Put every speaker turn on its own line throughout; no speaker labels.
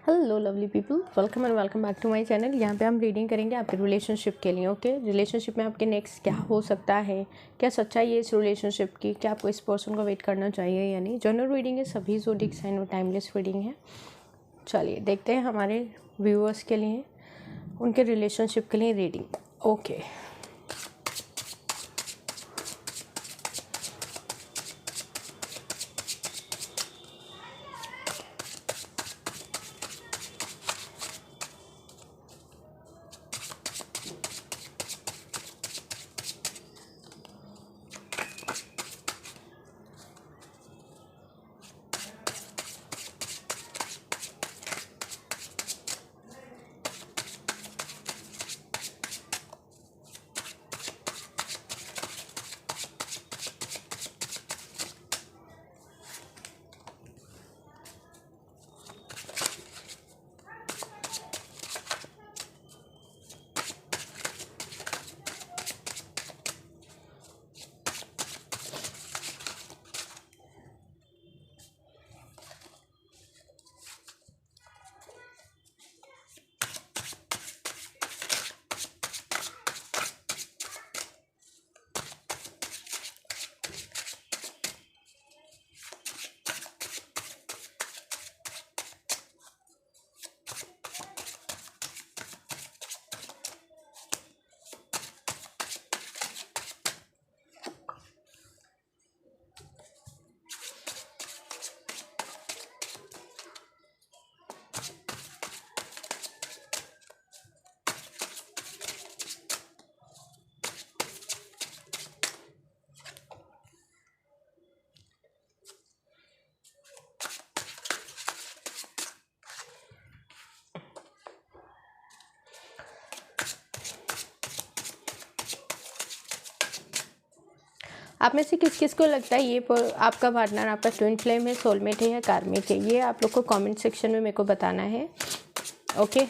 Hello lovely people, welcome and welcome back to my channel. यहाँ पे हम reading करेंगे आपके रिलेशनशिप के लिए। ओके, रिलेशनशिप में आपके नेक्स्ट क्या हो सकता है, क्या सच्चाई है इस रिलेशनशिप की, क्या आपको इस पर्सन को वेट करना चाहिए या नहीं। जनरल रीडिंग है, सभी ज़ोडिएक साइन और टाइमलेस रीडिंग है। चलिए देखते हैं हमारे व्यूअर्स के लिए उनके रिलेशनशिप के लिए रीडिंग। ओके, आप में से किस किस को लगता है ये आपका पार्टनर आपका ट्विन फ्लेम है, सोलमेट है या कार्मिक है? ये आप लोग को कमेंट सेक्शन में मेरे को बताना है। ओके,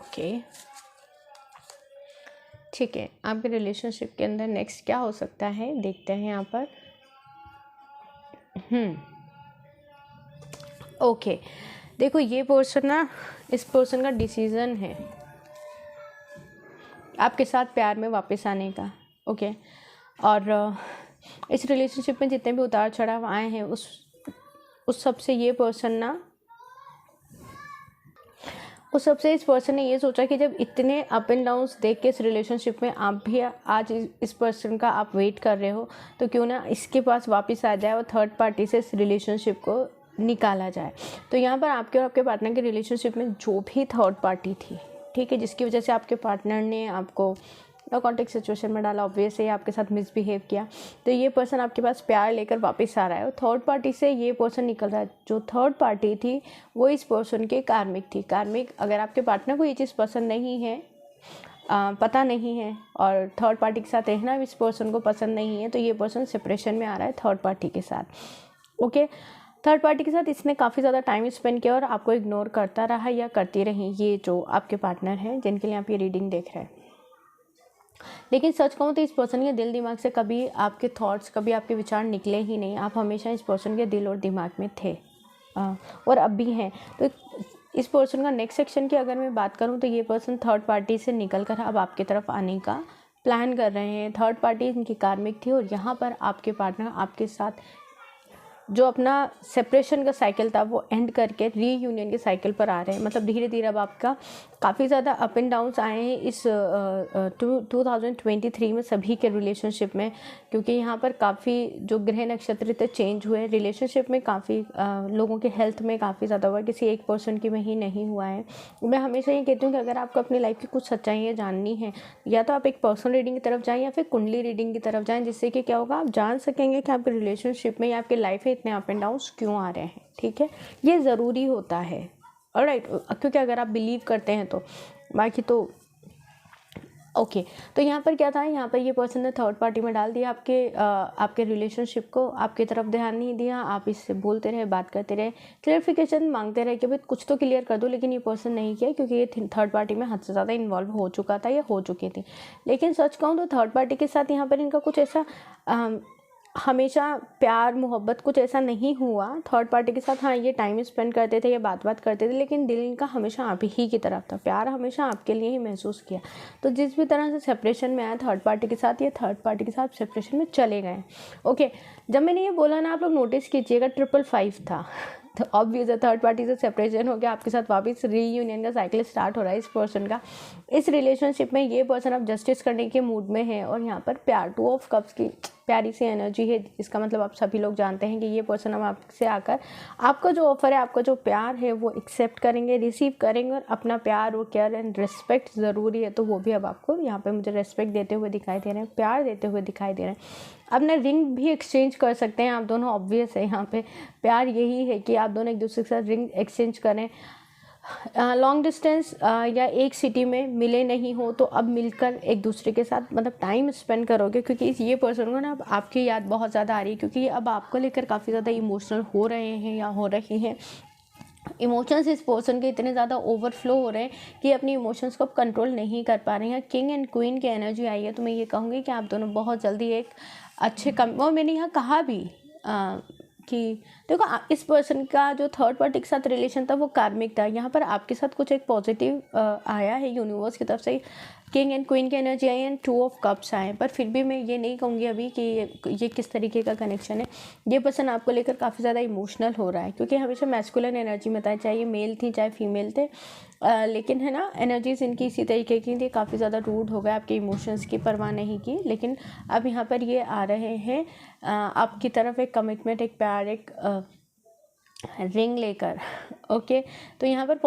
ओके, ठीक है। आपके रिलेशनशिप के अंदर नेक्स्ट क्या हो सकता है देखते हैं यहाँ पर। ओके, देखो ये पर्सन ना, इस पर्सन का डिसीजन है आपके साथ प्यार में वापस आने का। ओके, और इस रिलेशनशिप में जितने भी उतार चढ़ाव आए हैं उस सब से ये पर्सन ना, उस सबसे इस पर्सन ने ये सोचा कि जब इतने अप एंड डाउन्स देख के इस रिलेशनशिप में आप भी आज इस पर्सन का आप वेट कर रहे हो, तो क्यों ना इसके पास वापस आ जाए और थर्ड पार्टी से इस रिलेशनशिप को निकाला जाए। तो यहाँ पर आपके और आपके पार्टनर के रिलेशनशिप में जो भी थर्ड पार्टी थी, ठीक है, जिसकी वजह से आपके पार्टनर ने आपको नो कॉन्टेक्ट सिचुएशन में डाला, ऑब्वियस है आपके साथ मिसबिहेव किया, तो ये पर्सन आपके पास प्यार लेकर वापस आ रहा है और थर्ड पार्टी से ये पर्सन निकल रहा है। जो थर्ड पार्टी थी वो इस पर्सन के कार्मिक थी। कार्मिक, अगर आपके पार्टनर को ये चीज़ पसंद नहीं है, पता नहीं है, और थर्ड पार्टी के साथ रहना इस पर्सन को पसंद नहीं है, तो ये पर्सन सेपरेशन में आ रहा है थर्ड पार्टी के साथ। ओके, थर्ड पार्टी के साथ इसने काफ़ी ज़्यादा टाइम स्पेंड किया और आपको इग्नोर करता रहा या करती रही, ये जो आपके पार्टनर हैं जिनके लिए आप ये रीडिंग देख रहे हैं। लेकिन सच कहूँ तो इस पर्सन के दिल दिमाग से कभी आपके थॉट्स, कभी आपके विचार निकले ही नहीं। आप हमेशा इस पर्सन के दिल और दिमाग में थे और अब भी हैं। तो इस पर्सन का नेक्स्ट सेक्शन की अगर मैं बात करूँ तो ये पर्सन थर्ड पार्टी से निकल कर अब आपकी तरफ आने का प्लान कर रहे हैं। थर्ड पार्टी इनकी कार्मिक थी और यहाँ पर आपके पार्टनर आपके साथ जो अपना सेपरेशन का साइकिल था वो एंड करके रीयूनियन के साइकिल पर आ रहे हैं। मतलब धीरे धीरे अब आपका काफ़ी ज़्यादा अप एंड डाउन्स आए हैं इस 2023 में सभी के रिलेशनशिप में, क्योंकि यहाँ पर काफ़ी जो ग्रह नक्षत्र थे चेंज हुए। रिलेशनशिप में काफ़ी लोगों के हेल्थ में काफ़ी ज़्यादा हुआ, किसी एक पर्सन की में ही नहीं हुआ है। मैं हमेशा ये कहती हूँ कि अगर आपको अपनी लाइफ की कुछ सच्चाइयाँ जाननी है, या तो आप एक पर्सनल रीडिंग की तरफ जाएँ या फिर कुंडली रीडिंग की तरफ जाएँ, जिससे कि क्या होगा, आप जान सकेंगे कि आपके रिलेशनशिप में या आपकी लाइफ में इतने अप एंड डाउन्स क्यों आ रहे हैं। ठीक है, ये ज़रूरी होता है। ऑलराइट, क्योंकि अगर आप बिलीव करते हैं तो बाकी तो ओके। तो यहाँ पर क्या था, यहाँ पर ये पर्सन ने थर्ड पार्टी में डाल दिया आपके रिलेशनशिप को, आपकी तरफ ध्यान नहीं दिया, आप इससे बोलते रहे, बात करते रहे, क्लियरिफिकेशन मांगते रहे कि भाई कुछ तो क्लियर कर दो, लेकिन ये पर्सन नहीं किया, क्योंकि ये थर्ड पार्टी में हद से ज़्यादा इन्वॉल्व हो चुका था या हो चुकी थी। लेकिन सच कहूँ तो थर्ड पार्टी के साथ यहाँ पर इनका कुछ ऐसा हमेशा प्यार मोहब्बत कुछ ऐसा नहीं हुआ थर्ड पार्टी के साथ। हाँ, ये टाइम स्पेंड करते थे, ये बात करते थे, लेकिन दिल इनका हमेशा आप ही की तरफ था, प्यार हमेशा आपके लिए ही महसूस किया। तो जिस भी तरह से सेपरेशन में आया थर्ड पार्टी के साथ, ये थर्ड पार्टी के साथ सेपरेशन में चले गए। ओके, जब मैंने ये बोला ना, आप लोग नोटिस कीजिएगा 555 था, तो ऑब्वियस है थर्ड पार्टी से सेपरेशन हो गया, आपके साथ वापस रीयूनियन का साइकिल स्टार्ट हो रहा है इस पर्सन का। इस रिलेशनशिप में ये पर्सन अब जस्टिस करने के मूड में है, और यहाँ पर प्यार 2 ऑफ कप्स की प्यारी सी एनर्जी है। इसका मतलब आप सभी लोग जानते हैं कि ये पर्सन अब आपसे आकर आपका जो ऑफर है, आपका जो प्यार है वो एक्सेप्ट करेंगे, रिसीव करेंगे, और अपना प्यार और केयर एंड रिस्पेक्ट ज़रूरी है, तो वो भी अब आपको यहाँ पे मुझे रिस्पेक्ट देते हुए दिखाई दे रहे हैं, प्यार देते हुए दिखाई दे रहे हैं। अब ना रिंग भी एक्सचेंज कर सकते हैं आप दोनों, ऑब्वियस है यहाँ पे प्यार यही है कि आप दोनों एक दूसरे के साथ रिंग एक्सचेंज करें। लॉन्ग डिस्टेंस या एक सिटी में मिले नहीं हो तो अब मिलकर एक दूसरे के साथ मतलब टाइम स्पेंड करोगे, क्योंकि ये पर्सन को ना अब आपकी याद बहुत ज़्यादा आ रही है, क्योंकि अब आपको लेकर काफ़ी ज़्यादा इमोशनल हो रहे हैं या हो रही हैं। इमोशंस इस पर्सन के इतने ज़्यादा ओवरफ्लो हो रहे हैं कि अपनी इमोशंस को कंट्रोल नहीं कर पा रहे हैं। किंग एंड क्वीन की एनर्जी आई है, तो मैं ये कहूँगी कि आप दोनों बहुत जल्दी एक अच्छे और मैंने यहाँ कहा भी कि देखो इस पर्सन का जो थर्ड पार्टी के साथ रिलेशन था वो कार्मिक था। यहाँ पर आपके साथ कुछ एक पॉजिटिव आया है यूनिवर्स की तरफ से, किंग एंड क्वीन की energy I and 2 of cups आए, पर फिर भी मैं ये नहीं कहूँगी अभी कि ये किस तरीके का कनेक्शन है। ये पर्सन आपको लेकर काफ़ी ज़्यादा इमोशनल हो रहा है, क्योंकि हमेशा मैस्कुलिन एनर्जी में था, चाहे ये मेल थी चाहे फीमेल थे, लेकिन है ना एनर्जीज इनकी इसी तरीके की थी, काफ़ी ज़्यादा रूड हो गए, आपके इमोशंस की परवाह नहीं की। लेकिन अब यहाँ पर ये आ रहे हैं आपकी तरफ एक कमिटमेंट, एक प्यार, एक रिंग लेकर। ओके, तो यहाँ पर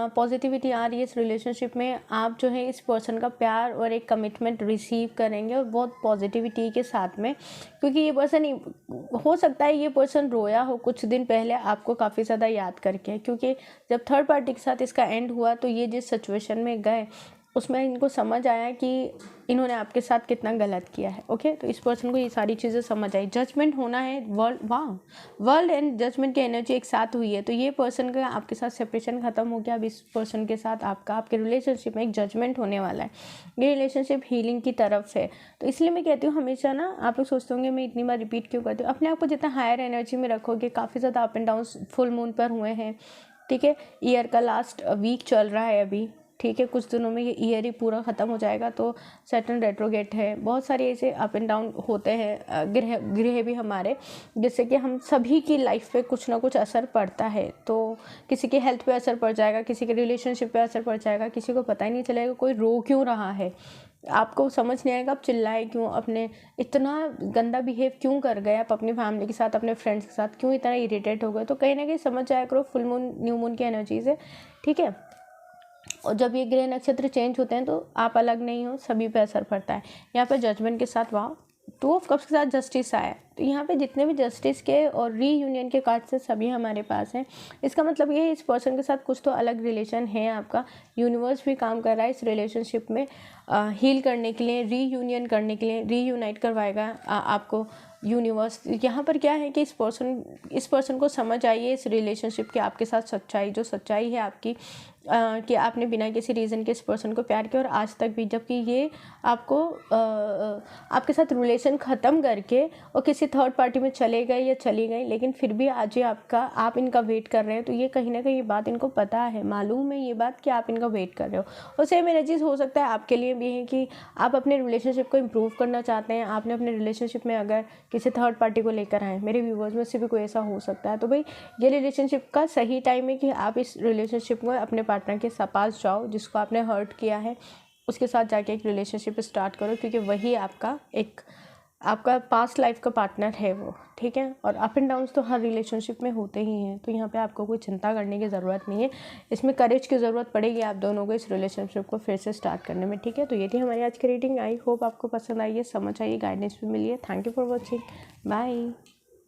पॉजिटिविटी आ रही है इस रिलेशनशिप में। आप जो है इस पर्सन का प्यार और एक कमिटमेंट रिसीव करेंगे, और बहुत पॉजिटिविटी के साथ में, क्योंकि ये पर्सन हो सकता है ये पर्सन रोया हो कुछ दिन पहले आपको काफ़ी ज़्यादा याद करके, क्योंकि जब थर्ड पार्टी के साथ इसका एंड हुआ तो ये जिस सिचुएशन में गए उसमें इनको समझ आया कि इन्होंने आपके साथ कितना गलत किया है। ओके, तो इस पर्सन को ये सारी चीज़ें समझ आई। जजमेंट होना है, वर्ल्ड एंड जजमेंट की एनर्जी एक साथ हुई है, तो ये पर्सन का आपके साथ सेपरेशन खत्म हो गया। अब इस पर्सन के साथ आपके रिलेशनशिप में एक जजमेंट होने वाला है। ये रिलेशनशिप हीलिंग की तरफ है, तो इसलिए मैं कहती हूँ हमेशा ना, आप लोग सोचते होंगे मैं इतनी बार रिपीट क्यों करती हूँ, अपने आप को जितना हायर एनर्जी में रखोगे, काफ़ी ज़्यादा up and down full moon पर हुए हैं। ठीक है, ईयर का लास्ट वीक चल रहा है अभी, ठीक है, कुछ दिनों में ये ईयर ही पूरा ख़त्म हो जाएगा, तो सैटर्न रेट्रोगेट है, बहुत सारे ऐसे अप एंड डाउन होते हैं ग्रह भी हमारे, जिससे कि हम सभी की लाइफ पे कुछ ना कुछ असर पड़ता है। तो किसी की हेल्थ पे असर पड़ जाएगा, किसी के रिलेशनशिप पे असर पड़ जाएगा, किसी को पता ही नहीं चलेगा कोई रो क्यों रहा है, आपको समझ नहीं आएगा आप चिल्लाए क्यों, अपने इतना गंदा बिहेव क्यों कर गए आप अपनी फैमिली के साथ, अपने फ्रेंड्स के साथ क्यों इतना इरिटेट हो गए। तो कहीं ना कहीं समझ जाया करो फुल मून न्यू मून की एनर्जीज है, ठीक है। और जब ये ग्रह नक्षत्र चेंज होते हैं तो आप अलग नहीं हो, सभी पे असर पड़ता है। यहाँ पे जजमेंट के साथ 2 ऑफ कप्स के साथ जस्टिस आया, तो यहाँ पे जितने भी जस्टिस के और रीयूनियन के कार्ड से सभी हमारे पास हैं। इसका मतलब ये है इस पर्सन के साथ कुछ तो अलग रिलेशन है आपका। यूनिवर्स भी काम कर रहा है इस रिलेशनशिप में हील करने के लिए, रीयूनियन करने के लिए, रीयूनाइट करवाएगा आपको यूनिवर्स। यहाँ पर क्या है कि इस पर्सन को समझ आई है इस रिलेशनशिप की आपके साथ सच्चाई, जो सच्चाई है आपकी कि आपने बिना किसी रीज़न के इस पर्सन को प्यार किया, और आज तक भी, जबकि ये आपको आपके साथ रिलेशन ख़त्म करके और किसी थर्ड पार्टी में चले गए या चली गई, लेकिन फिर भी आज ये आप इनका वेट कर रहे हैं। तो ये कहीं ना कहीं ये बात इनको पता है, मालूम है ये बात कि आप इनका वेट कर रहे हो। और सेम एनर्जीज हो सकता है आपके लिए भी है कि आप अपने रिलेशनशिप को इम्प्रूव करना चाहते हैं। आपने अपने रिलेशनशिप में अगर किसी थर्ड पार्टी को लेकर आए, मेरे व्यूवर्स में से भी कोई ऐसा हो सकता है। तो भाई ये रिलेशनशिप का सही टाइम है कि आप इस रिलेशनशिप में अपने पार्टनर के पास जाओ, जिसको आपने हर्ट किया है उसके साथ जाके एक रिलेशनशिप स्टार्ट करो, क्योंकि वही आपका पास्ट लाइफ का पार्टनर है वो, ठीक है। और अप एंड डाउन्स तो हर रिलेशनशिप में होते ही हैं, तो यहाँ पे आपको कोई चिंता करने की ज़रूरत नहीं है। इसमें करेज की ज़रूरत पड़ेगी आप दोनों को इस रिलेशनशिप को फिर से स्टार्ट करने में, ठीक है। तो ये थी हमारी आज की रीडिंग। आई होप आपको पसंद आई है, समझ आई, गाइडेंस भी मिली है। Thank you for watching, bye.